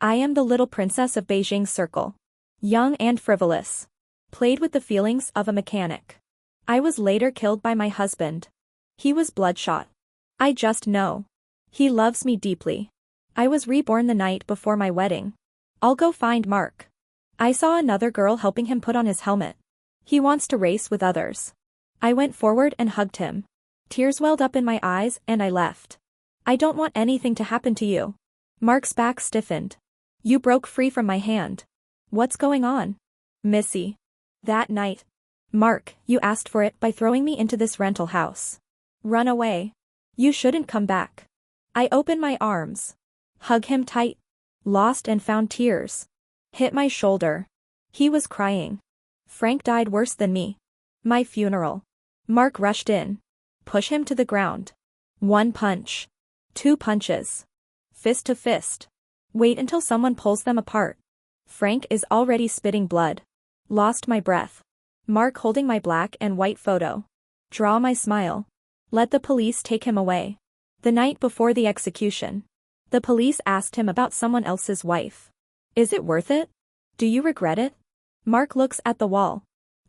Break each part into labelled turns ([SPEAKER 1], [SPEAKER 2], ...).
[SPEAKER 1] I am the little princess of Beijing's circle. Young and frivolous. Played with the feelings of a mechanic. I was later killed by my husband. He was bloodshot. I just know. He loves me deeply. I was reborn the night before my wedding. I'll go find Mark. I saw another girl helping him put on his helmet. He wants to race with others. I went forward and hugged him. Tears welled up in my eyes and I left. I don't want anything to happen to you. Mark's back stiffened. You broke free from my hand. What's going on? Missy. That night. Mark, you asked for it by throwing me into this rental house. Run away. You shouldn't come back. I open my arms. Hug him tight. Lost and found tears. Hit my shoulder. He was crying. Frank died worse than me. My funeral. Mark rushed in. Push him to the ground. 1 punch. 2 punches. Fist to fist. Wait until someone pulls them apart. Frank is already spitting blood. Lost my breath. Mark holding my black and white photo. Draw my smile. Let the police take him away. The night before the execution. The police asked him about someone else's wife. Is it worth it? Do you regret it? Mark looks at the wall.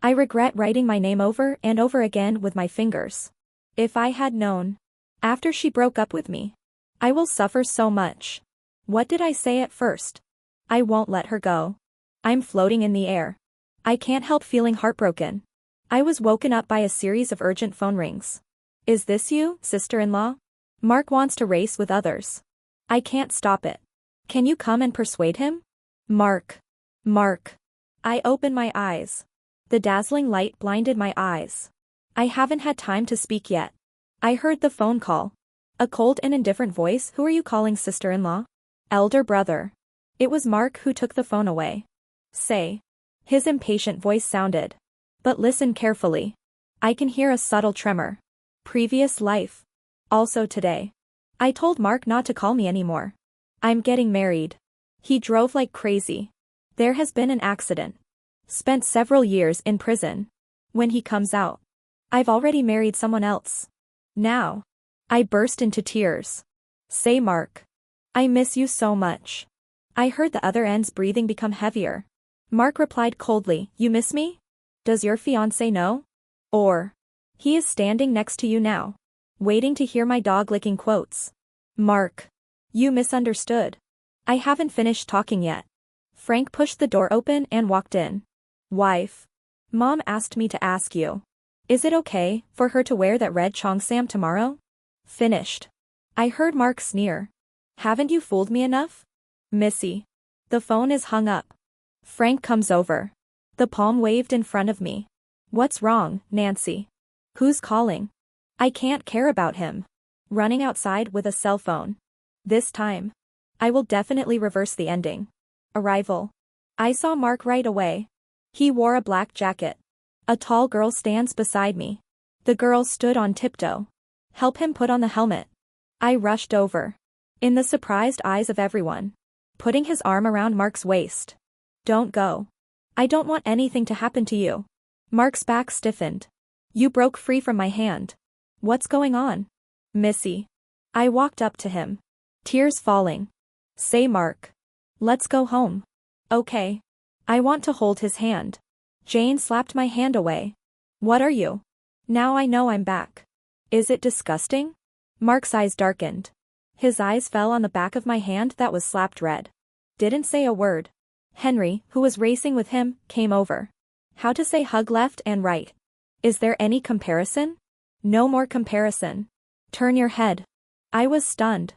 [SPEAKER 1] I regret writing my name over and over again with my fingers. If I had known. After she broke up with me. I will suffer so much. What did I say at first? I won't let her go. I'm floating in the air. I can't help feeling heartbroken. I was woken up by a series of urgent phone rings. Is this you, sister-in-law? Mark wants to race with others. I can't stop it. Can you come and persuade him? Mark. Mark. I open my eyes. The dazzling light blinded my eyes. I haven't had time to speak yet. I heard the phone call. A cold and indifferent voice. Who are you calling, sister-in-law? Elder brother. It was Mark who took the phone away. Say. His impatient voice sounded. But listen carefully. I can hear a subtle tremor. Previous life. Also today. I told Mark not to call me anymore. I'm getting married. He drove like crazy. There has been an accident. Spent several years in prison. When he comes out. I've already married someone else. Now. I burst into tears. Say, Mark. I miss you so much. I heard the other end's breathing become heavier. Mark replied coldly, you miss me? Does your fiancé know? Or. He is standing next to you now. Waiting to hear my dog licking quotes. Mark. You misunderstood. I haven't finished talking yet. Frank pushed the door open and walked in. Wife. Mom asked me to ask you. Is it okay for her to wear that red cheongsam tomorrow? Finished. I heard Mark sneer. Haven't you fooled me enough? Missy. The phone is hung up. Frank comes over. The palm waved in front of me. What's wrong, Nancy? Who's calling? I can't care about him. Running outside with a cell phone. This time. I will definitely reverse the ending. Arrival. I saw Mark right away. He wore a black jacket. A tall girl stands beside me. The girl stood on tiptoe. Help him put on the helmet. I rushed over. In the surprised eyes of everyone. Putting his arm around Mark's waist. Don't go. I don't want anything to happen to you. Mark's back stiffened. You broke free from my hand. What's going on? Missy. I walked up to him. Tears falling. Say, Mark. Let's go home. Okay. I want to hold his hand. Jane slapped my hand away. What are you? Now I know I'm back. Is it disgusting? Mark's eyes darkened. His eyes fell on the back of my hand that was slapped red. Didn't say a word. Henry, who was racing with him, came over. How to say hug left and right. Is there any comparison? No more comparison. Turn your head. I was stunned.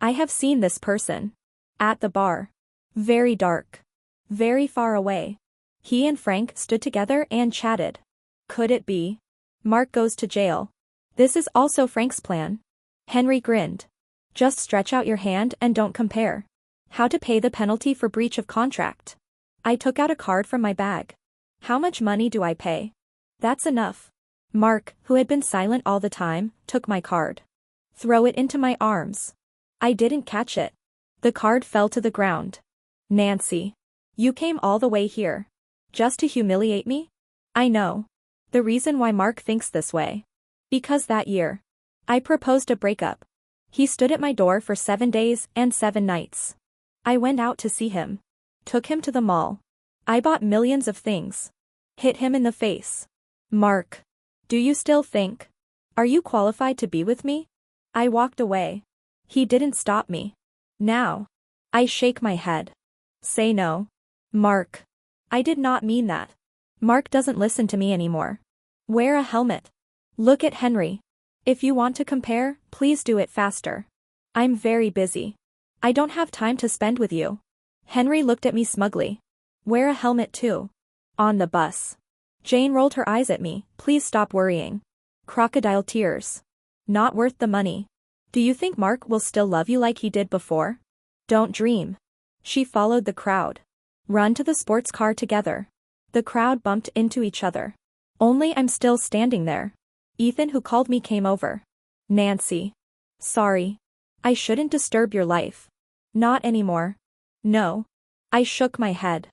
[SPEAKER 1] I have seen this person. At the bar. Very dark. Very far away. He and Frank stood together and chatted. Could it be? Mark goes to jail. This is also Frank's plan. Henry grinned. Just stretch out your hand and don't compare. How to pay the penalty for breach of contract. I took out a card from my bag. How much money do I pay? That's enough. Mark, who had been silent all the time, took my card. Throw it into my arms. I didn't catch it. The card fell to the ground. Nancy. You came all the way here. Just to humiliate me? I know. The reason why Mark thinks this way. Because that year. I proposed a breakup. He stood at my door for 7 days and 7 nights. I went out to see him. Took him to the mall. I bought millions of things. Hit him in the face. Mark. Do you still think? Are you qualified to be with me? I walked away. He didn't stop me. Now. I shake my head. Say no. Mark. I did not mean that. Mark doesn't listen to me anymore. Wear a helmet. Look at Henry. If you want to compare, please do it faster. I'm very busy. I don't have time to spend with you. Henry looked at me smugly. Wear a helmet too. On the bus. Jane rolled her eyes at me. Please stop worrying. Crocodile tears. Not worth the money. Do you think Mark will still love you like he did before? Don't dream. She followed the crowd. Run to the sports car together. The crowd bumped into each other. Only I'm still standing there. Ethan, who called me, came over. Nancy. Sorry. I shouldn't disturb your life. Not anymore. No. I shook my head.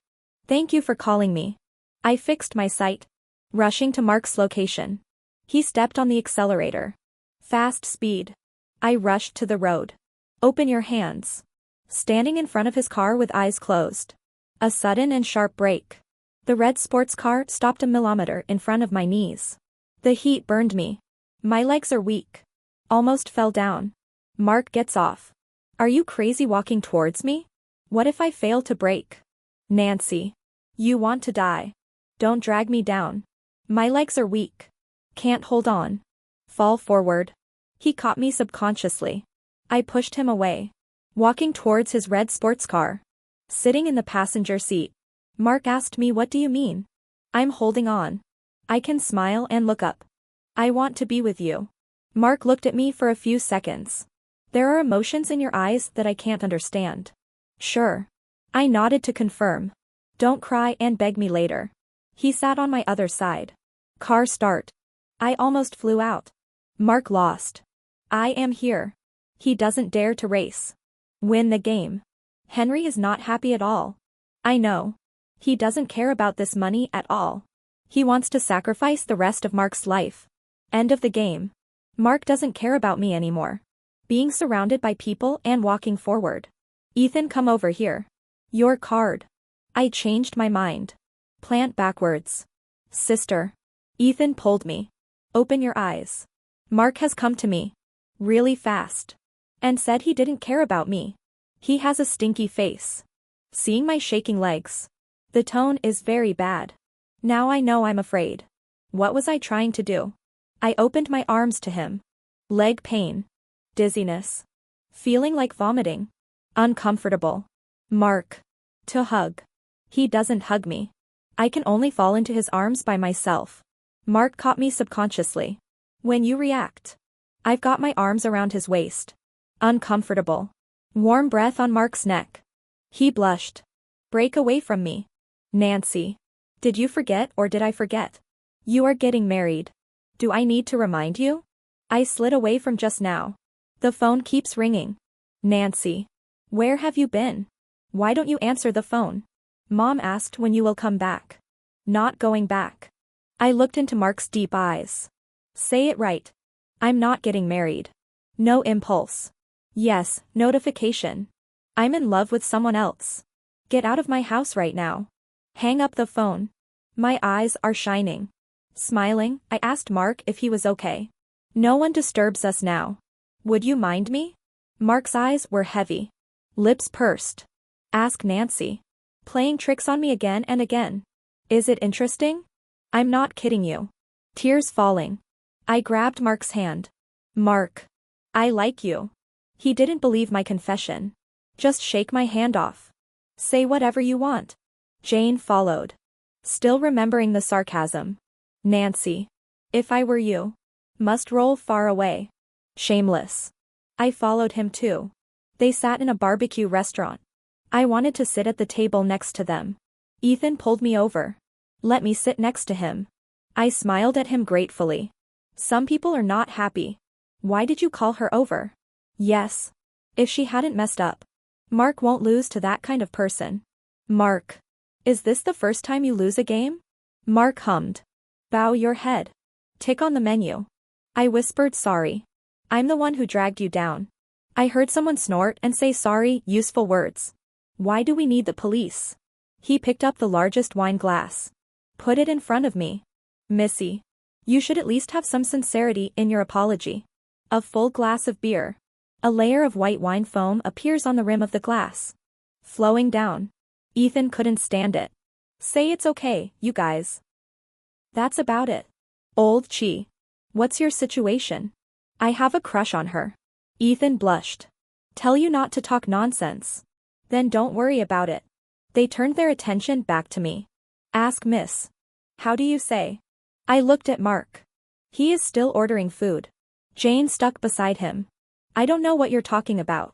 [SPEAKER 1] Thank you for calling me. I fixed my sight. Rushing to Mark's location. He stepped on the accelerator. Fast speed. I rushed to the road. Open your hands. Standing in front of his car with eyes closed. A sudden and sharp brake. The red sports car stopped a millimeter in front of my knees. The heat burned me. My legs are weak. Almost fell down. Mark gets off. Are you crazy walking towards me? What if I fail to brake? Nancy. You want to die. Don't drag me down. My legs are weak. Can't hold on. Fall forward. He caught me subconsciously. I pushed him away. Walking towards his red sports car. Sitting in the passenger seat. Mark asked me, what do you mean? I'm holding on. I can smile and look up. I want to be with you. Mark looked at me for a few seconds. There are emotions in your eyes that I can't understand. Sure. I nodded to confirm. Don't cry and beg me later. He sat on my other side. Car start. I almost flew out. Mark lost. I am here. He doesn't dare to race. Win the game. Henry is not happy at all. I know. He doesn't care about this money at all. He wants to sacrifice the rest of Mark's life. End of the game. Mark doesn't care about me anymore. Being surrounded by people and walking forward. Ethan, come over here. Your card. I changed my mind. Plant backwards. Sister. Ethan pulled me. Open your eyes. Mark has come to me. Really fast. And said he didn't care about me. He has a stinky face. Seeing my shaking legs. The tone is very bad. Now I know I'm afraid. What was I trying to do? I opened my arms to him. Leg pain. Dizziness. Feeling like vomiting. Uncomfortable. Mark. To hug. He doesn't hug me. I can only fall into his arms by myself. Mark caught me subconsciously. When you react. I've got my arms around his waist. Uncomfortable. Warm breath on Mark's neck. He blushed. Break away from me. Nancy. Did you forget or did I forget? You are getting married. Do I need to remind you? I slid away from just now. The phone keeps ringing. Nancy. Where have you been? Why don't you answer the phone? Mom asked when you will come back. Not going back. I looked into Mark's deep eyes. Say it right. I'm not getting married. No impulse. Yes, notification. I'm in love with someone else. Get out of my house right now. Hang up the phone. My eyes are shining. Smiling, I asked Mark if he was okay. No one disturbs us now. Would you mind me? Mark's eyes were heavy. Lips pursed. Ask Nancy. Playing tricks on me again and again. Is it interesting? I'm not kidding you. Tears falling. I grabbed Mark's hand. Mark. I like you. He didn't believe my confession. Just shake my hand off. Say whatever you want. Jane followed. Still remembering the sarcasm. Nancy. If I were you. Must roll far away. Shameless. I followed him too. They sat in a barbecue restaurant. I wanted to sit at the table next to them. Ethan pulled me over. Let me sit next to him. I smiled at him gratefully. Some people are not happy. Why did you call her over? Yes. If she hadn't messed up. Mark won't lose to that kind of person. Mark. Is this the first time you lose a game? Mark hummed. Bow your head. Tick on the menu. I whispered sorry. I'm the one who dragged you down. I heard someone snort and say sorry, useful words. Why do we need the police? He picked up the largest wine glass. Put it in front of me. Missy. You should at least have some sincerity in your apology. A full glass of beer. A layer of white wine foam appears on the rim of the glass. Flowing down. Ethan couldn't stand it. Say it's okay, you guys. That's about it. Old Chi. What's your situation? I have a crush on her. Ethan blushed. Tell you not to talk nonsense. Then don't worry about it. They turned their attention back to me. Ask Miss. How do you say? I looked at Mark. He is still ordering food. Jane stuck beside him. I don't know what you're talking about.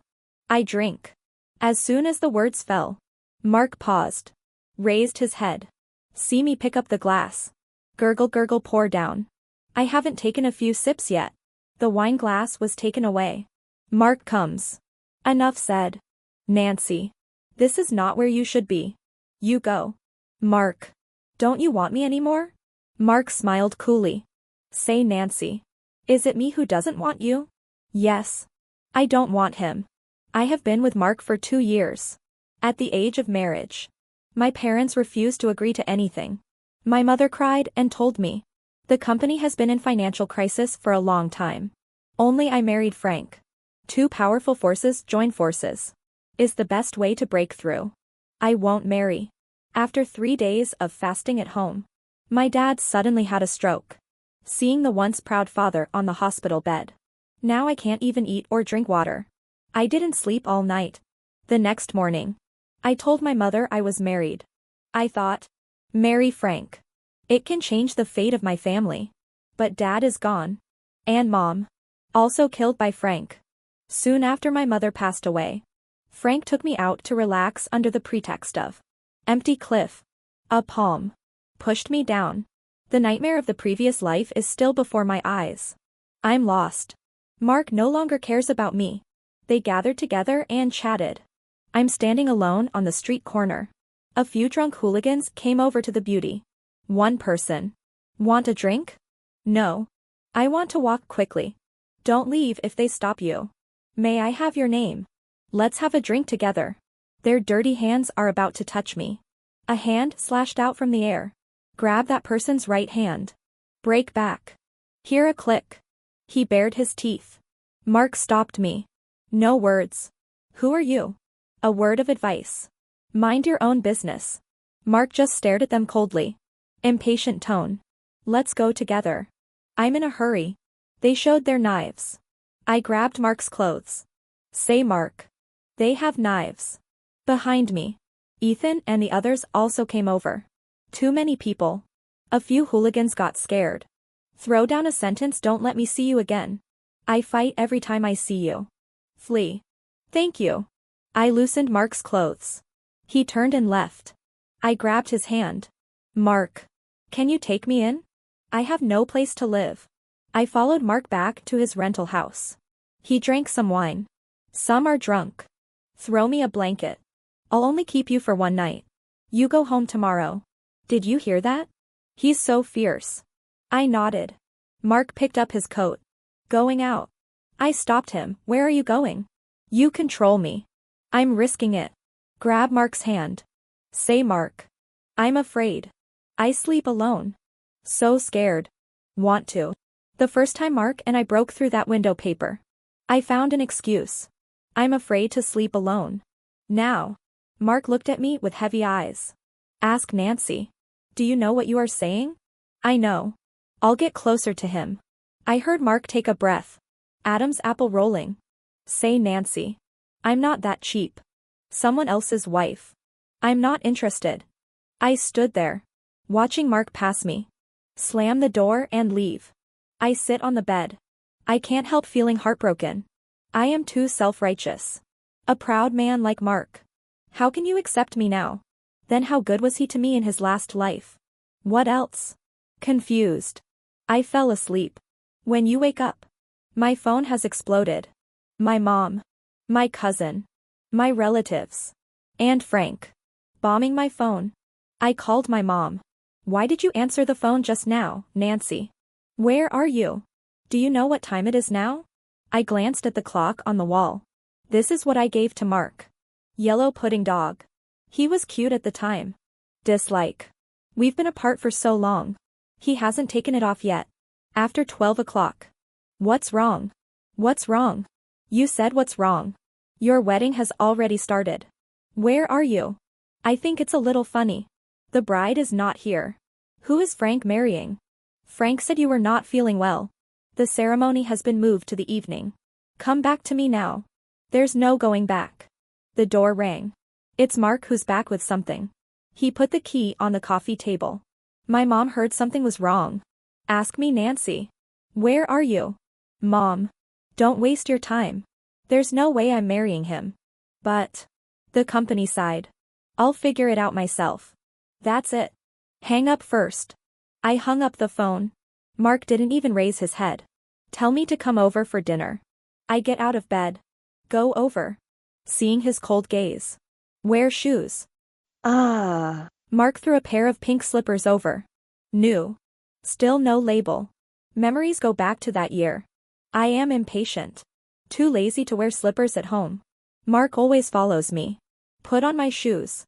[SPEAKER 1] I drink. As soon as the words fell, Mark paused. Raised his head. See me pick up the glass. Gurgle gurgle pour down. I haven't taken a few sips yet. The wine glass was taken away. Mark comes. Enough said. Nancy. This is not where you should be. You go. Mark. Don't you want me anymore? Mark smiled coolly. Say Nancy. Is it me who doesn't want you? Yes. I don't want him. I have been with Mark for 2 years. At the age of marriage. My parents refused to agree to anything. My mother cried and told me. The company has been in financial crisis for a long time. Only I married Frank. 2 powerful forces join forces. Is the best way to break through. I won't marry. After 3 days of fasting at home, my dad suddenly had a stroke. Seeing the once proud father on the hospital bed. Now I can't even eat or drink water. I didn't sleep all night. The next morning, I told my mother I was married. I thought, marry Frank. It can change the fate of my family. But dad is gone. And mom. Also killed by Frank. Soon after my mother passed away, Frank took me out to relax under the pretext of empty cliff. A palm. Pushed me down. The nightmare of the previous life is still before my eyes. I'm lost. Mark no longer cares about me. They gathered together and chatted. I'm standing alone on the street corner. A few drunk hooligans came over to the beauty. One person. Want a drink? No. I want to walk quickly. Don't leave if they stop you. May I have your name? Let's have a drink together. Their dirty hands are about to touch me. A hand slashed out from the air. Grab that person's right hand. Break back. Hear a click. He bared his teeth. Mark stopped me. No words. Who are you? A word of advice. Mind your own business. Mark just stared at them coldly. Impatient tone. Let's go together. I'm in a hurry. They showed their knives. I grabbed Mark's clothes. Say Mark. They have knives. Behind me. Ethan and the others also came over. Too many people. A few hooligans got scared. Throw down a sentence, don't let me see you again. I fight every time I see you. Flee. Thank you. I loosened Mark's clothes. He turned and left. I grabbed his hand. Mark. Can you take me in? I have no place to live. I followed Mark back to his rental house. He drank some wine. Some are drunk. Throw me a blanket. I'll only keep you for 1 night. You go home tomorrow. Did you hear that? He's so fierce. I nodded. Mark picked up his coat. Going out. I stopped him. Where are you going? You control me. I'm risking it. Grab Mark's hand. Say Mark. I'm afraid. I sleep alone. So scared. Want to. The first time Mark and I broke through that window paper. I found an excuse. I'm afraid to sleep alone. Now. Mark looked at me with heavy eyes. Ask Nancy. Do you know what you are saying? I know. I'll get closer to him. I heard Mark take a breath. Adam's apple rolling. Say Nancy. I'm not that cheap. Someone else's wife. I'm not interested. I stood there. Watching Mark pass me. Slam the door and leave. I sit on the bed. I can't help feeling heartbroken. I am too self-righteous. A proud man like Mark. How can you accept me now? Then how good was he to me in his last life? What else? Confused. I fell asleep. When you wake up. My phone has exploded. My mom. My cousin. My relatives. And Frank. Bombing my phone. I called my mom. Why did you answer the phone just now, Nancy? Where are you? Do you know what time it is now? I glanced at the clock on the wall. This is what I gave to Mark. Yellow pudding dog. He was cute at the time. Dislike. We've been apart for so long. He hasn't taken it off yet. After 12 o'clock. What's wrong? What's wrong? You said what's wrong. Your wedding has already started. Where are you? I think it's a little funny. The bride is not here. Who is Frank marrying? Frank said you were not feeling well. The ceremony has been moved to the evening. Come back to me now. There's no going back. The door rang. It's Mark who's back with something. He put the key on the coffee table. My mom heard something was wrong. Ask me, Nancy. Where are you? Mom. Don't waste your time. There's no way I'm marrying him. But. The company side. I'll figure it out myself. That's it. Hang up first. I hung up the phone. Mark didn't even raise his head. Tell me to come over for dinner. I get out of bed. Go over. Seeing his cold gaze. Wear shoes. Mark threw a pair of pink slippers over. New. Still no label. Memories go back to that year. I am impatient. Too lazy to wear slippers at home. Mark always follows me. Put on my shoes.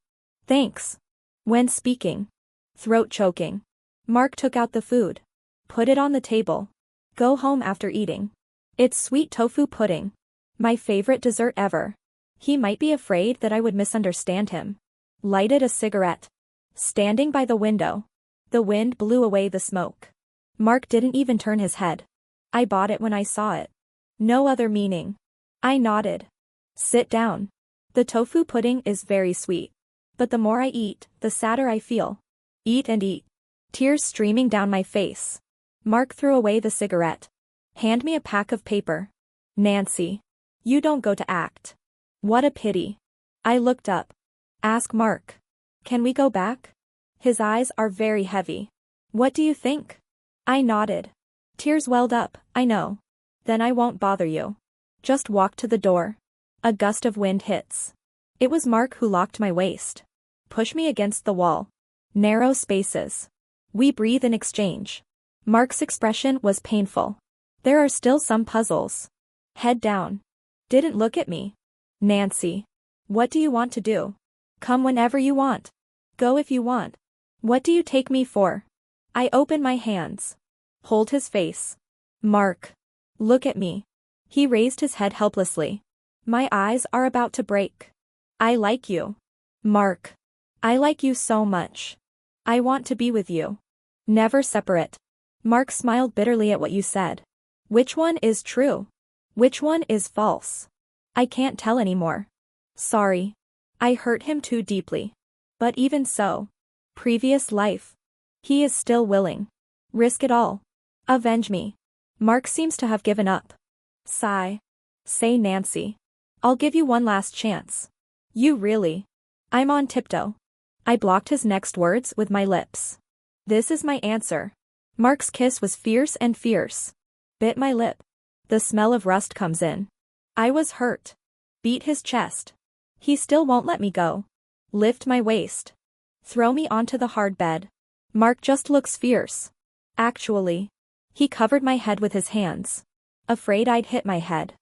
[SPEAKER 1] Thanks. When speaking. Throat choking. Mark took out the food. Put it on the table. Go home after eating. It's sweet tofu pudding. My favorite dessert ever. He might be afraid that I would misunderstand him. Lighted a cigarette. Standing by the window. The wind blew away the smoke. Mark didn't even turn his head. I bought it when I saw it. No other meaning. I nodded. Sit down. The tofu pudding is very sweet. But the more I eat, the sadder I feel. Eat and eat. Tears streaming down my face. Mark threw away the cigarette. Hand me a pack of paper. Nancy. You don't go to act. What a pity. I looked up. Ask Mark. Can we go back? His eyes are very heavy. What do you think? I nodded. Tears welled up, I know. Then I won't bother you. Just walk to the door. A gust of wind hits. It was Mark who locked my waist. Push me against the wall. Narrow spaces. We breathe in exchange. Mark's expression was painful. There are still some puzzles. Head down. Didn't look at me. Nancy. What do you want to do? Come whenever you want. Go if you want. What do you take me for? I open my hands. Hold his face. Mark. Look at me. He raised his head helplessly. My eyes are about to break. I like you. Mark. I like you so much. I want to be with you. Never separate. Mark smiled bitterly at what you said. Which one is true? Which one is false? I can't tell anymore. Sorry. I hurt him too deeply. But even so. Previous life. He is still willing. Risk it all. Avenge me. Mark seems to have given up. Sigh. Say, Nancy. I'll give you one last chance. You really? I'm on tiptoe. I blocked his next words with my lips. This is my answer. Mark's kiss was fierce and fierce. Bit my lip. The smell of rust comes in. I was hurt. Beat his chest. He still won't let me go. Lift my waist. Throw me onto the hard bed. Mark just looks fierce. Actually. He covered my head with his hands. Afraid I'd hit my head.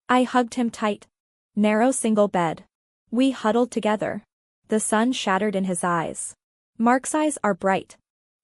[SPEAKER 1] I hugged him tight. Narrow single bed. We huddled together. The sun shattered in his eyes. Mark's eyes are bright.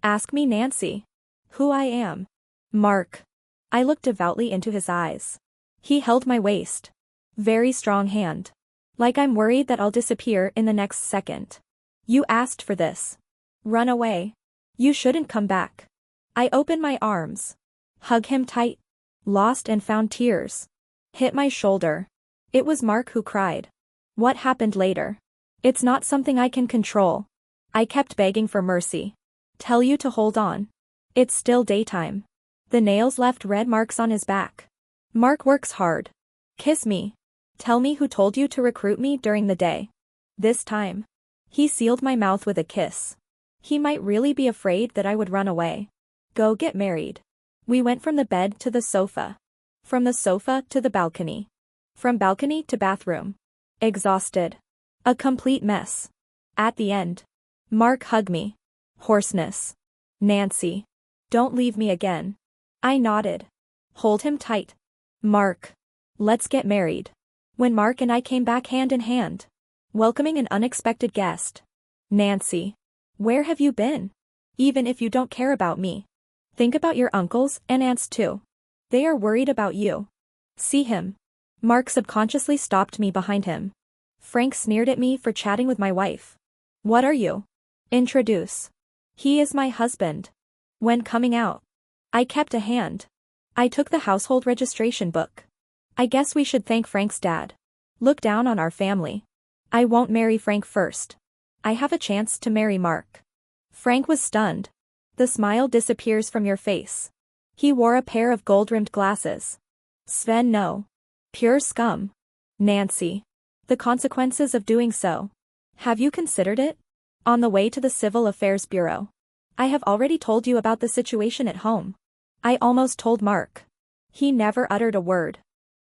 [SPEAKER 1] Ask me, Nancy. Who I am. Mark. I looked devoutly into his eyes. He held my waist. Very strong hand. Like I'm worried that I'll disappear in the next second. You asked for this. Run away. You shouldn't come back. I open my arms. Hug him tight. Lost and found tears. Hit my shoulder. It was Mark who cried. What happened later? It's not something I can control. I kept begging for mercy. Tell you to hold on. It's still daytime. The nails left red marks on his back. Mark works hard. Kiss me. Tell me who told you to recruit me during the day. This time. He sealed my mouth with a kiss. He might really be afraid that I would run away. Go get married. We went from the bed to the sofa. From the sofa to the balcony. From balcony to bathroom. Exhausted. A complete mess. At the end. Mark hugged me. Hoarseness. Nancy. Don't leave me again. I nodded. Hold him tight. Mark. Let's get married. When Mark and I came back hand in hand. welcoming an unexpected guest. Nancy. Where have you been? Even if you don't care about me. Think about your uncles and aunts too. They are worried about you. See him. Mark subconsciously stopped me behind him. Frank sneered at me for chatting with my wife. What are you? Introduce. He is my husband. When coming out, I kept a hand. I took the household registration book. I guess we should thank Frank's dad. Look down on our family. I won't marry Frank first. I have a chance to marry Mark. Frank was stunned. The smile disappears from your face. He wore a pair of gold-rimmed glasses. Sven, no. Pure scum. Nancy. The consequences of doing so. Have you considered it? On the way to the Civil Affairs Bureau. I have already told you about the situation at home. I almost told Mark. He never uttered a word.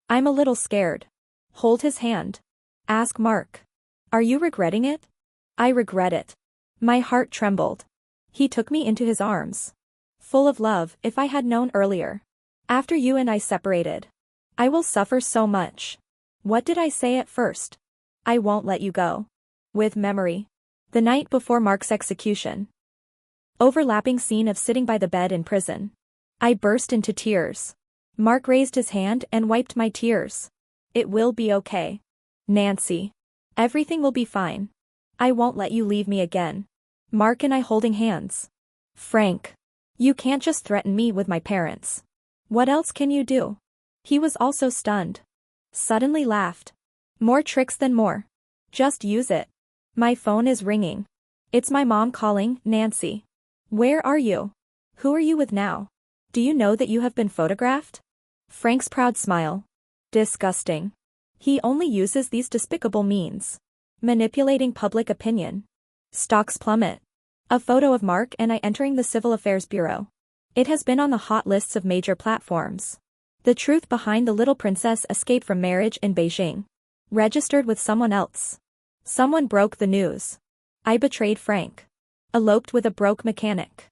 [SPEAKER 1] I'm a little scared. Hold his hand. Ask Mark. Are you regretting it? I regret it. My heart trembled. He took me into his arms. Full of love. If I had known earlier. After you and I separated. I will suffer so much. What did I say at first? I won't let you go. With memory. The night before Mark's execution. Overlapping scene of sitting by the bed in prison. I burst into tears. Mark raised his hand and wiped my tears. It will be okay. Nancy. Everything will be fine. I won't let you leave me again. Mark and I holding hands. Frank. You can't just threaten me with my parents. What else can you do? He was also stunned. Suddenly laughed. More tricks than more. Just use it. My phone is ringing. It's my mom calling, Nancy. Where are you? Who are you with now? Do you know that you have been photographed? Frank's proud smile. Disgusting. He only uses these despicable means. Manipulating public opinion. Stocks plummet. A photo of Mark and I entering the Civil Affairs Bureau. It has been on the hot lists of major platforms. The truth behind the little princess escape from marriage in Beijing. Registered with someone else. Someone broke the news. I betrayed Frank. Eloped with a broke mechanic.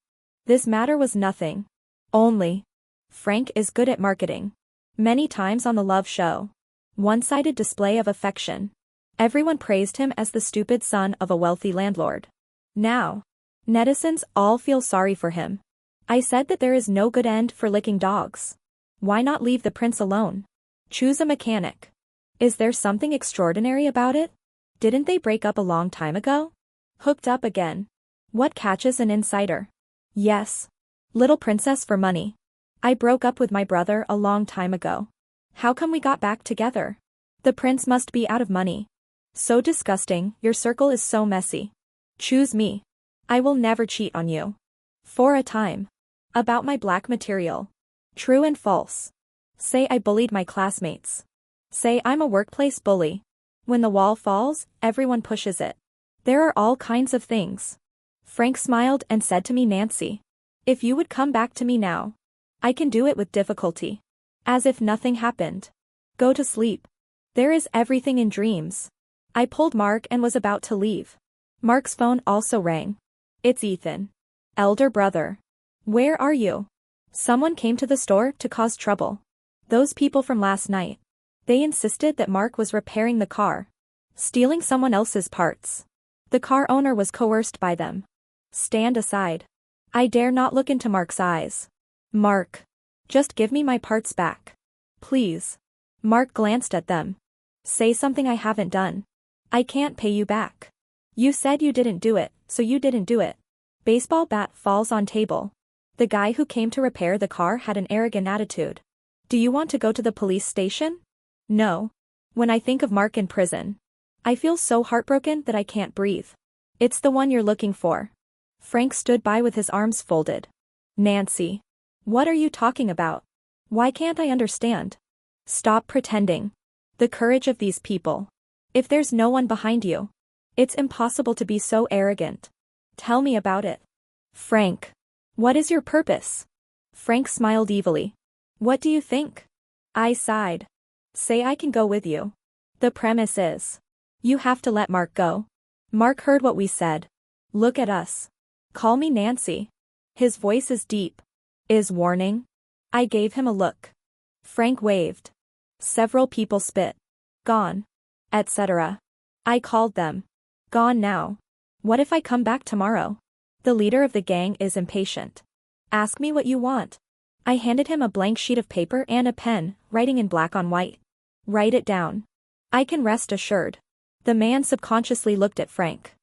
[SPEAKER 1] This matter was nothing. Only. Frank is good at marketing. Many times on the love show. One-sided display of affection. Everyone praised him as the stupid son of a wealthy landlord. Now. Netizens all feel sorry for him. I said that there is no good end for licking dogs. Why not leave the prince alone? Choose a mechanic. Is there something extraordinary about it? Didn't they break up a long time ago? Hooked up again. What catches an insider? Yes. Little princess for money. I broke up with my brother a long time ago. How come we got back together? The prince must be out of money. So disgusting, your circle is so messy. Choose me. I will never cheat on you. For a time. About my black material. True and false. Say I bullied my classmates. Say I'm a workplace bully. When the wall falls, everyone pushes it. There are all kinds of things. Frank smiled and said to me, Nancy. If you would come back to me now. I can do it with difficulty. As if nothing happened. Go to sleep. There is everything in dreams. I pulled Mark and was about to leave. Mark's phone also rang. It's Ethan. Elder brother. Where are you? Someone came to the store to cause trouble. Those people from last night. They insisted that Mark was repairing the car. Stealing someone else's parts. The car owner was coerced by them. Stand aside. I dare not look into Mark's eyes. Mark. Just give me my parts back. Please. Mark glanced at them. Say something I haven't done. I can't pay you back. You said you didn't do it, so you didn't do it. Baseball bat falls on table. The guy who came to repair the car had an arrogant attitude. Do you want to go to the police station? No. When I think of Mark in prison. I feel so heartbroken that I can't breathe. It's the one you're looking for. Frank stood by with his arms folded. Nancy. What are you talking about? Why can't I understand? Stop pretending. The courage of these people. If there's no one behind you. It's impossible to be so arrogant. Tell me about it. Frank. What is your purpose? Frank smiled evilly. What do you think? I sighed. Say I can go with you. The premise is. You have to let Mark go. Mark heard what we said. Look at us. Call me Nancy. His voice is deep. Is warning. I gave him a look. Frank waved. Several people spit. Gone. Etc. I called them. Gone now. What if I come back tomorrow? The leader of the gang is impatient. Ask me what you want. I handed him a blank sheet of paper and a pen, writing in black on white. Write it down. I can rest assured. The man subconsciously looked at Frank.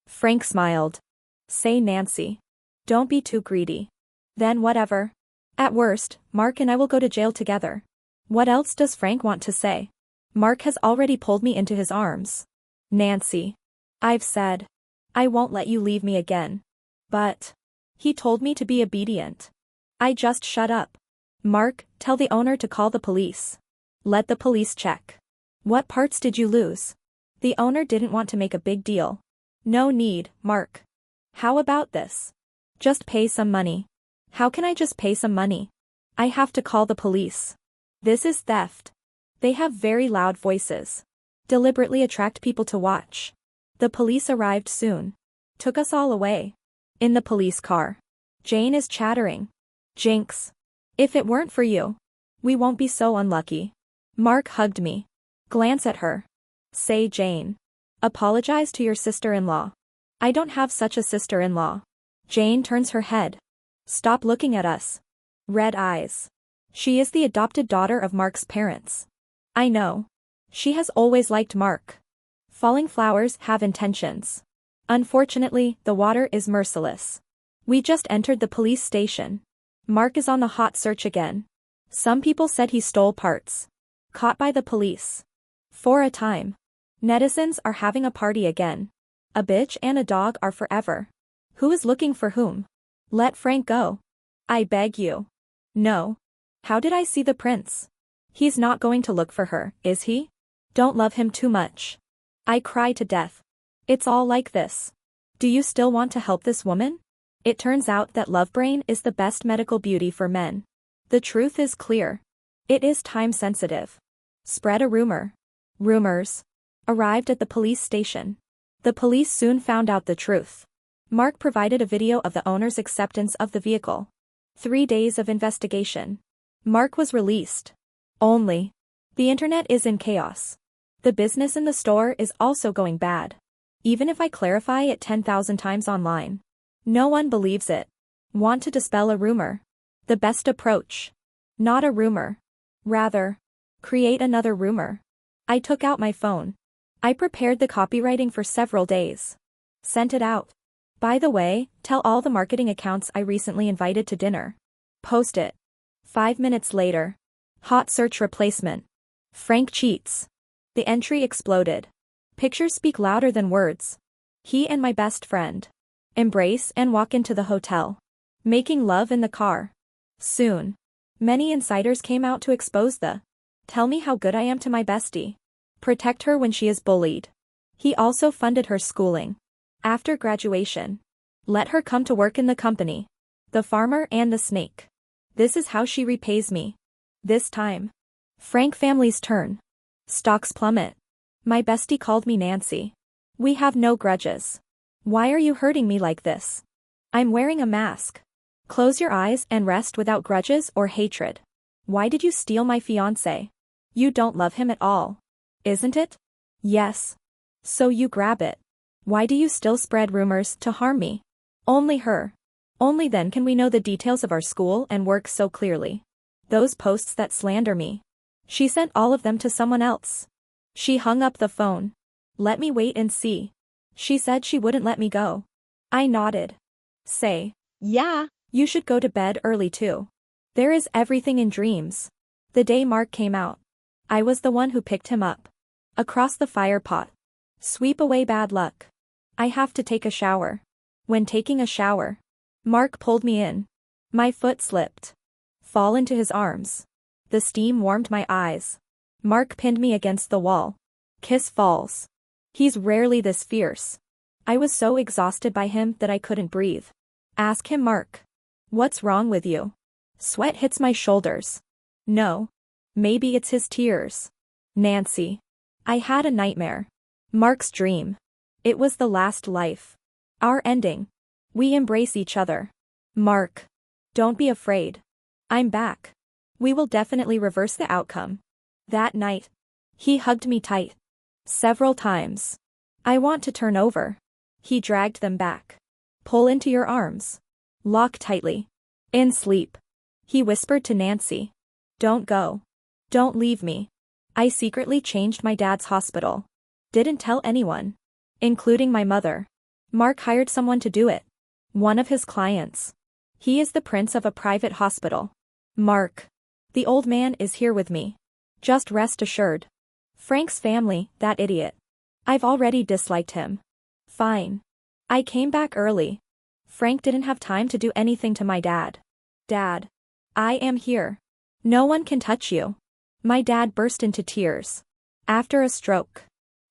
[SPEAKER 1] Frank smiled. Say Nancy. Don't be too greedy. Then whatever. At worst, Mark and I will go to jail together. What else does Frank want to say? Mark has already pulled me into his arms. Nancy. I've said. I won't let you leave me again. But. He told me to be obedient. I just shut up. Mark, tell the owner to call the police. Let the police check. What parts did you lose? The owner didn't want to make a big deal. No need, Mark. How about this? Just pay some money. How can I just pay some money? I have to call the police. This is theft. They have very loud voices. Deliberately attract people to watch. The police arrived soon. Took us all away. In the police car. Jane is chattering. Jinx. If it weren't for you. We won't be so unlucky. Mark hugged me. Glance at her. Say Jane. Apologize to your sister-in-law. I don't have such a sister-in-law. Jane turns her head. Stop looking at us. Red eyes. She is the adopted daughter of Mark's parents. I know. She has always liked Mark. Falling flowers have intentions. Unfortunately, the water is merciless. We just entered the police station. Mark is on the hot search again. Some people said he stole parts. Caught by the police. For a time. Netizens are having a party again. A bitch and a dog are forever. Who is looking for whom? Let Frank go. I beg you. No. How did I see the prince? He's not going to look for her, is he? Don't love him too much. I cry to death. It's all like this. Do you still want to help this woman? It turns out that love brain is the best medical beauty for men. The truth is clear. It is time sensitive. Spread a rumor. Rumors. Arrived at the police station. The police soon found out the truth. Mark provided a video of the owner's acceptance of the vehicle. 3 days of investigation. Mark was released. Only. The internet is in chaos. The business in the store is also going bad. Even if I clarify it 10,000 times online. No one believes it. Want to dispel a rumor? The best approach. Not a rumor. Rather. Create another rumor. I took out my phone. I prepared the copywriting for several days. Sent it out. By the way, tell all the marketing accounts I recently invited to dinner. Post it. 5 minutes later. Hot search replacement. Frank cheats. The entry exploded. Pictures speak louder than words. He and my best friend. Embrace and walk into the hotel. Making love in the car. Soon. Many insiders came out to expose the. Tell me how good I am to my bestie. Protect her when she is bullied. He also funded her schooling. After graduation. Let her come to work in the company. The farmer and the snake. This is how she repays me. This time. Frank family's turn. Stocks plummet. My bestie called me Nancy. We have no grudges. Why are you hurting me like this? I'm wearing a mask. Close your eyes and rest without grudges or hatred. Why did you steal my fiancé? You don't love him at all. Isn't it? Yes. So you grab it. Why do you still spread rumors to harm me? Only her. Only then can we know the details of our school and work so clearly. Those posts that slander me. She sent all of them to someone else. She hung up the phone. Let me wait and see. She said she wouldn't let me go. I nodded. Say, yeah, you should go to bed early too. There is everything in dreams. The day Mark came out. I was the one who picked him up. Across the fire pot. Sweep away bad luck. I have to take a shower. When taking a shower. Mark pulled me in. My foot slipped. Fall into his arms. The steam warmed my eyes. Mark pinned me against the wall. Kiss falls. He's rarely this fierce. I was so exhausted by him that I couldn't breathe. Ask him, Mark. What's wrong with you? Sweat hits my shoulders. No. Maybe it's his tears. Nancy. I had a nightmare. Mark's dream. It was the last life. Our ending. We embrace each other. Mark. Don't be afraid. I'm back. We will definitely reverse the outcome. That night. He hugged me tight. Several times. I want to turn over. He dragged them back. Pull into your arms. Lock tightly. In sleep. He whispered to Nancy. Don't go. Don't leave me. I secretly changed my dad's hospital. Didn't tell anyone. Including my mother. Mark hired someone to do it. One of his clients. He is the prince of a private hospital. Mark. The old man is here with me. Just rest assured. Frank's family, that idiot. I've already disliked him. Fine. I came back early. Frank didn't have time to do anything to my dad. Dad. I am here. No one can touch you. My dad burst into tears. After a stroke.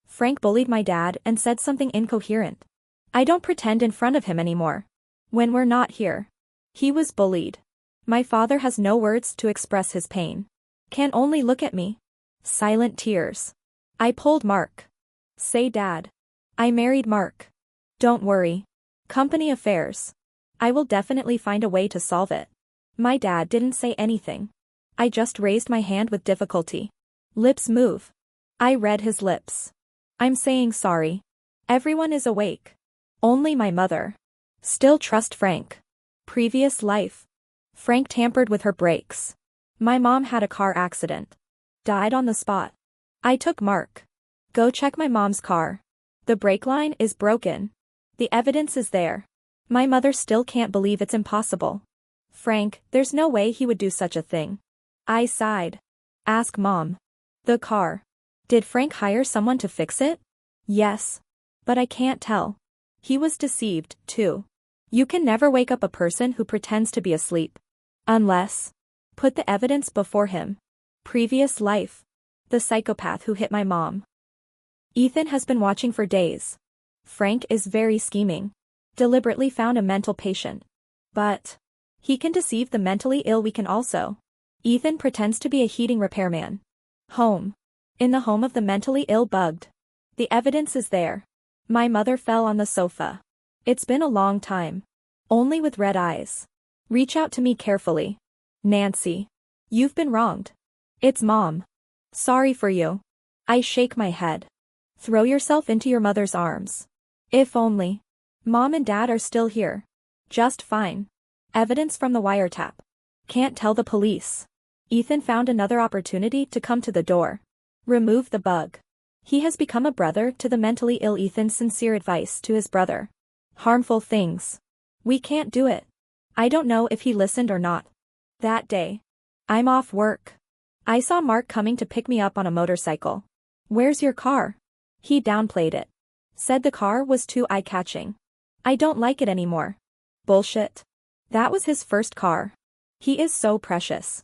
[SPEAKER 1] Frank bullied my dad and said something incoherent. I don't pretend in front of him anymore. When we're not here. He was bullied. My father has no words to express his pain. Can only look at me. Silent tears. I pulled Mark. Say Dad. I married Mark. Don't worry. Company affairs. I will definitely find a way to solve it. My dad didn't say anything. I just raised my hand with difficulty. Lips move. I read his lips. I'm saying sorry. Everyone is awake. Only my mother. Still trust Frank. Previous life. Frank tampered with her brakes. My mom had a car accident. Died on the spot. I took Mark. Go check my mom's car. The brake line is broken. The evidence is there. My mother still can't believe it's impossible. Frank, there's no way he would do such a thing. I sighed. Ask Mom. The car. Did Frank hire someone to fix it? Yes. But I can't tell. He was deceived, too. You can never wake up a person who pretends to be asleep. Unless. Put the evidence before him. Previous life. The psychopath who hit my mom. Ethan has been watching for days. Frank is very scheming. Deliberately found a mental patient. But. He can deceive the mentally ill. We can also. Ethan pretends to be a heating repairman. Home. In the home of the mentally ill bugged. The evidence is there. My mother fell on the sofa. It's been a long time. Only with red eyes. Reach out to me carefully. Nancy. You've been wronged. It's Mom. Sorry for you. I shake my head. Throw yourself into your mother's arms. If only. Mom and Dad are still here. Just fine. Evidence from the wiretap. Can't tell the police. Ethan found another opportunity to come to the door. Remove the bug. He has become a brother to the mentally ill. Ethan's sincere advice to his brother. Harmful things. We can't do it. I don't know if he listened or not. That day. I'm off work. I saw Mark coming to pick me up on a motorcycle. Where's your car? He downplayed it. Said the car was too eye-catching. I don't like it anymore. Bullshit. That was his first car. He is so precious.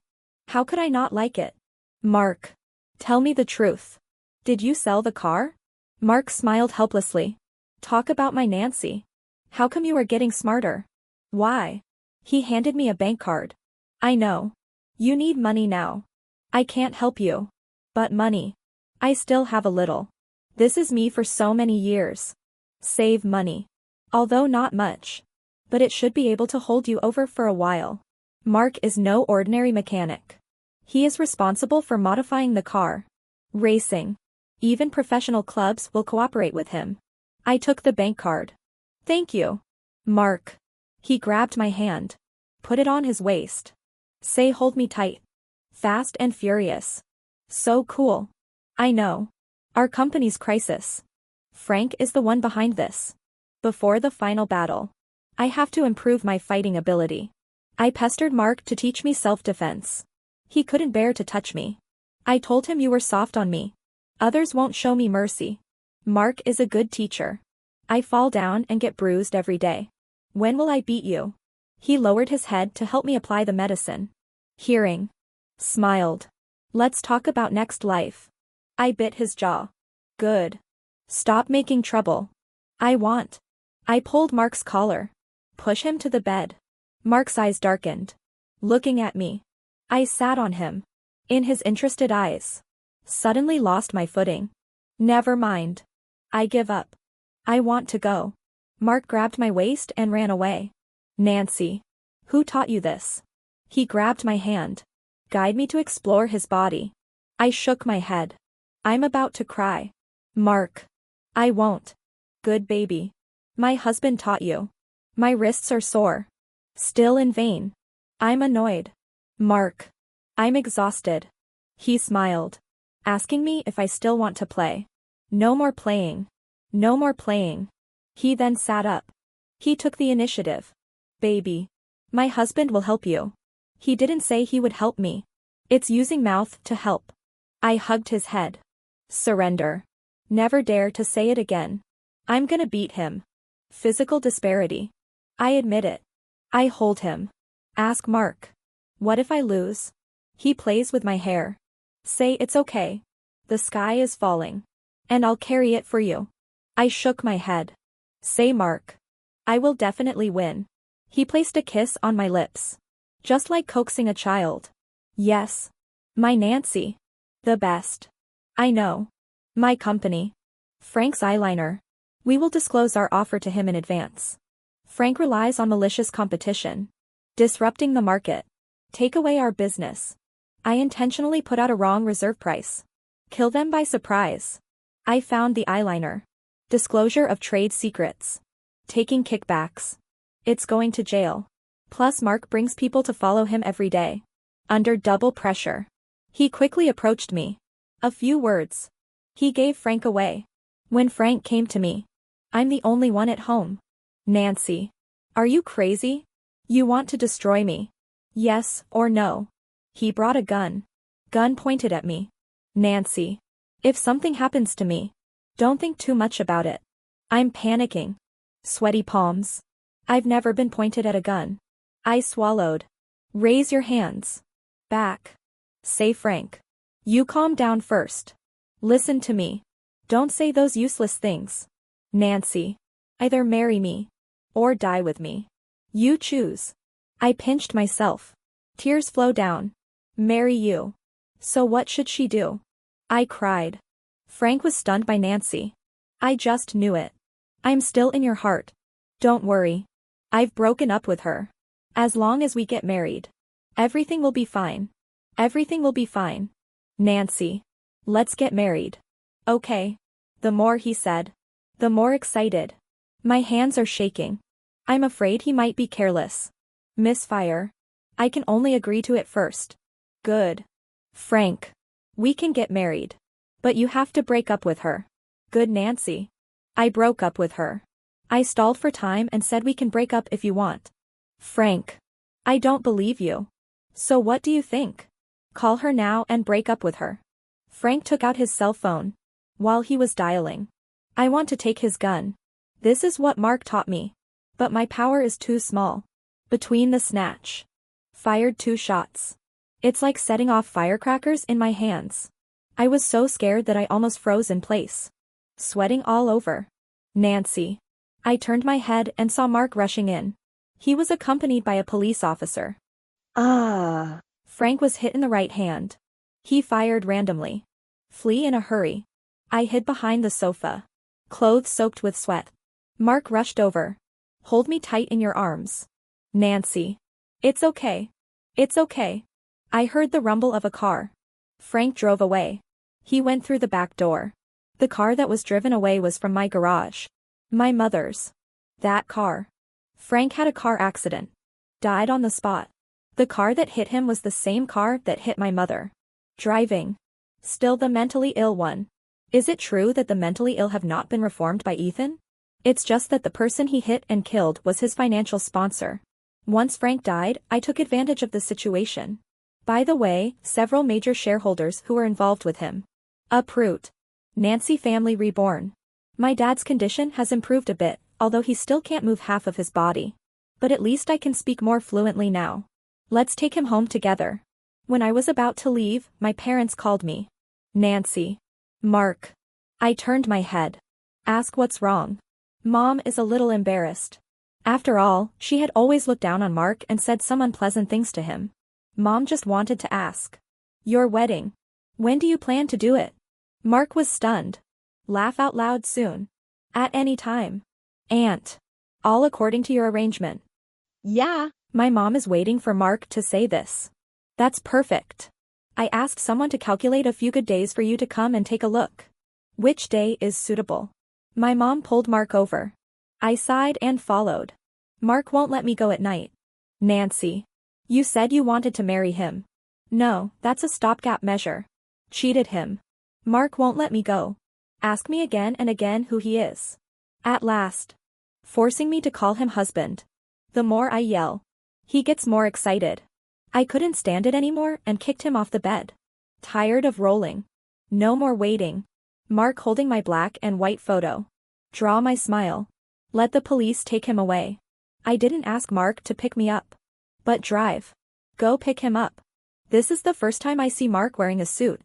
[SPEAKER 1] How could I not like it? Mark. Tell me the truth. Did you sell the car? Mark smiled helplessly. Talk about my Nancy. How come you are getting smarter? Why? He handed me a bank card. I know. You need money now. I can't help you. But money. I still have a little. This is me for so many years. Save money. Although not much. But it should be able to hold you over for a while. Mark is no ordinary mechanic. He is responsible for modifying the car. Racing. Even professional clubs will cooperate with him. I took the bank card. Thank you. Mark. He grabbed my hand. Put it on his waist. Say hold me tight. Fast and furious. So cool. I know. Our company's crisis. Frank is the one behind this. Before the final battle. I have to improve my fighting ability. I pestered Mark to teach me self-defense. He couldn't bear to touch me. I told him you were soft on me. Others won't show me mercy. Mark is a good teacher. I fall down and get bruised every day. When will I beat you? He lowered his head to help me apply the medicine. Hearing. Smiled. Let's talk about next life. I bit his jaw. Good. Stop making trouble. I want. I pulled Mark's collar. Push him to the bed. Mark's eyes darkened. Looking at me. I sat on him. In his interested eyes. Suddenly lost my footing. Never mind. I give up. I want to go. Mark grabbed my waist and ran away. Nancy. Who taught you this? He grabbed my hand. Guide me to explore his body. I shook my head. I'm about to cry. Mark. I won't. Good baby. My husband taught you. My wrists are sore. Still in vain. I'm annoyed. Mark. I'm exhausted. He smiled, asking me if I still want to play. No more playing. No more playing. He then sat up. He took the initiative. Baby. My husband will help you. He didn't say he would help me. It's using mouth to help. I hugged his head. Surrender. Never dare to say it again. I'm gonna beat him. Physical disparity. I admit it. I hold him. Ask Mark. What if I lose? He plays with my hair. Say it's okay. The sky is falling. And I'll carry it for you. I shook my head. Say Mark. I will definitely win. He placed a kiss on my lips. Just like coaxing a child. Yes. My Nancy. The best. I know. My company. Frank's eyeliner. We will disclose our offer to him in advance. Frank relies on malicious competition. Disrupting the market. Take away our business. I intentionally put out a wrong reserve price. Kill them by surprise. I found the eyeliner. Disclosure of trade secrets. Taking kickbacks. It's going to jail. Plus Mark brings people to follow him every day. Under double pressure. He quickly approached me. A few words. He gave Frank away. When Frank came to me. I'm the only one at home. Nancy. Are you crazy? You want to destroy me? Yes or no? He brought a gun. Gun pointed at me. Nancy. If something happens to me. Don't think too much about it. I'm panicking. Sweaty palms. I've never been pointed at a gun. I swallowed. Raise your hands. Back. Say Frank. You calm down first. Listen to me. Don't say those useless things. Nancy. Either marry me. Or die with me. You choose. I pinched myself. Tears flow down. Marry you. So what should she do? I cried. Frank was stunned by Nancy. I just knew it. I'm still in your heart. Don't worry. I've broken up with her. As long as we get married. Everything will be fine. Everything will be fine. Nancy. Let's get married. Okay. The more he said. The more excited. My hands are shaking. I'm afraid he might be careless. Misfire. I can only agree to it first. Good. Frank. We can get married. But you have to break up with her. Good Nancy. I broke up with her. I stalled for time and said we can break up if you want. Frank. I don't believe you. So what do you think? Call her now and break up with her. Frank took out his cell phone. While he was dialing. I want to take his gun. This is what Mark taught me. But my power is too small. Between the snatch. Fired 2 shots. It's like setting off firecrackers in my hands. I was so scared that I almost froze in place. Sweating all over. Nancy. I turned my head and saw Mark rushing in. He was accompanied by a police officer. Frank was hit in the right hand. He fired randomly. Flee in a hurry. I hid behind the sofa. Clothes soaked with sweat. Mark rushed over. Hold me tight in your arms. Nancy. It's okay. It's okay. I heard the rumble of a car. Frank drove away. He went through the back door. The car that was driven away was from my garage. My mother's. That car. Frank had a car accident. Died on the spot. The car that hit him was the same car that hit my mother. Driving. Still the mentally ill one. Is it true that the mentally ill have not been reformed by Ethan? It's just that the person he hit and killed was his financial sponsor. Once Frank died, I took advantage of the situation. By the way, several major shareholders who were involved with him. Uproot. Nancy family reborn. My dad's condition has improved a bit, although he still can't move half of his body. But at least I can speak more fluently now. Let's take him home together. When I was about to leave, my parents called me. Nancy. Mark. I turned my head. Ask what's wrong. Mom is a little embarrassed. After all, she had always looked down on Mark and said some unpleasant things to him. Mom just wanted to ask. Your wedding. When do you plan to do it? Mark was stunned. Laugh out loud soon. At any time. Aunt. All according to your arrangement. Yeah. My mom is waiting for Mark to say this. That's perfect. I asked someone to calculate a few good days for you to come and take a look. Which day is suitable? My mom pulled Mark over. I sighed and followed. Mark won't let me go at night. Nancy. You said you wanted to marry him. No, that's a stopgap measure. Cheated him. Mark won't let me go. Ask me again and again who he is. At last. Forcing me to call him husband. The more I yell, he gets more excited. I couldn't stand it anymore and kicked him off the bed. Tired of rolling. No more waiting. Mark holding my black and white photo. Draw my smile. Let the police take him away. I didn't ask Mark to pick me up. But drive. Go pick him up. This is the first time I see Mark wearing a suit.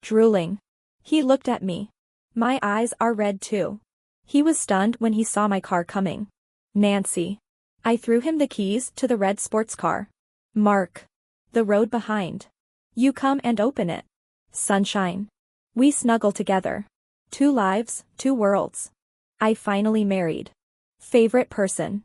[SPEAKER 1] Drooling. He looked at me. My eyes are red too. He was stunned when he saw my car coming. Nancy. I threw him the keys to the red sports car. Mark. The road behind. You come and open it. Sunshine. We snuggle together. 2 lives, 2 worlds. I finally married. Favorite person.